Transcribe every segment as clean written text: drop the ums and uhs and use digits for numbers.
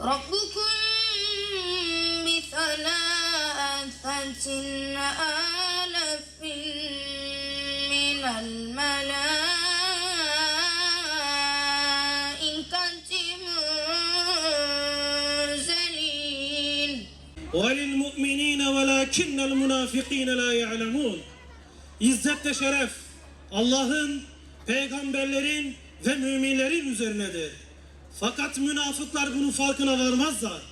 ربكم بثلاثة آلاف من الملائكة منزلين وَلِلْمُؤْمِنِينَ وَلَكِنَّ الْمُنَافِقِينَ لَا يَعْلَمُونَ. İzzet ve şeref Allah'ın, peygamberlerin ve müminlerin üzerinedir. Fakat münafıklar bunun farkına varmazlar.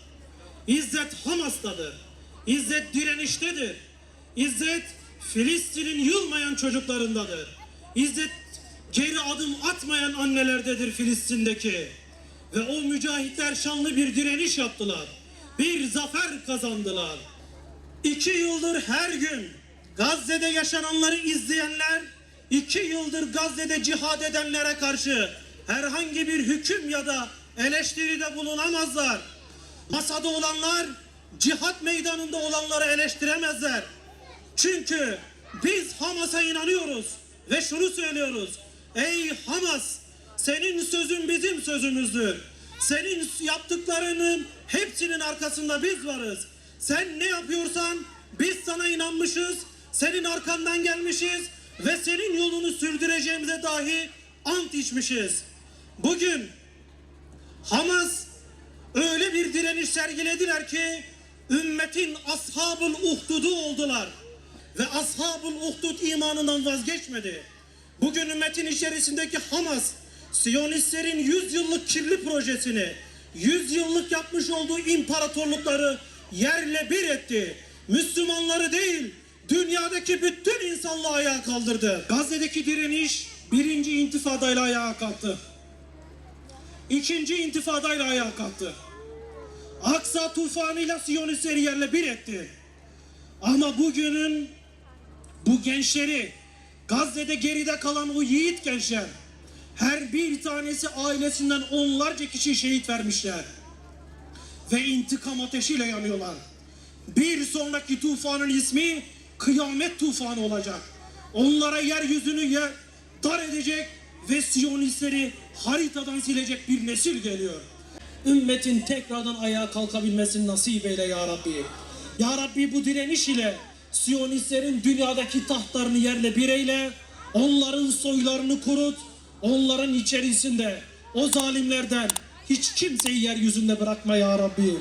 İzzet Hamas'tadır. İzzet direniştedir. İzzet Filistin'in yılmayan çocuklarındadır. İzzet geri adım atmayan annelerdedir Filistin'deki. Ve o mücahitler şanlı bir direniş yaptılar. Bir zafer kazandılar. 2 yıldır her gün Gazze'de yaşananları izleyenler, 2 yıldır Gazze'de cihad edenlere karşı herhangi bir hüküm ya da eleştiride bulunamazlar. Masada olanlar cihat meydanında olanları eleştiremezler. Çünkü biz Hamas'a inanıyoruz ve şunu söylüyoruz. Ey Hamas, senin sözün bizim sözümüzdür. Senin yaptıklarının hepsinin arkasında biz varız. Sen ne yapıyorsan biz sana inanmışız, senin arkandan gelmişiz ve senin yolunu sürdüreceğimize dahi ant içmişiz. Bugün Hamas öyle bir direniş sergilediler ki ümmetin ashab-ül uhdudu oldular ve ashab-ül uhdud imanından vazgeçmedi. Bugün ümmetin içerisindeki Hamas, Siyonistlerin 100 yıllık kirli projesini, 100 yıllık yapmış olduğu imparatorlukları yerle bir etti. Müslümanları değil, dünyadaki bütün insanlığı ayağa kaldırdı. Gazze'deki direniş 1. intifadayla ayağa kalktı. 2. intifadayla ayağa kalktı. Aksa tufanıyla Siyonistleri yerle bir etti. Ama bugünün bu gençleri, Gazze'de geride kalan o yiğit gençler, her bir tanesi ailesinden onlarca kişi şehit vermişler. Ve intikam ateşiyle yanıyorlar. Bir sonraki tufanın ismi kıyamet tufanı olacak. Onlara yeryüzünü dar edecek ve Siyonistleri haritadan silecek bir nesil geliyor. Ümmetin tekrardan ayağa kalkabilmesini nasip eyle ya Rabbi. Ya Rabbi, bu direniş ile Siyonistlerin dünyadaki tahtlarını yerle bir eyle. Onların soylarını kurut. onların içerisinde o zalimlerden hiç kimseyi yeryüzünde bırakma ya Rabbi.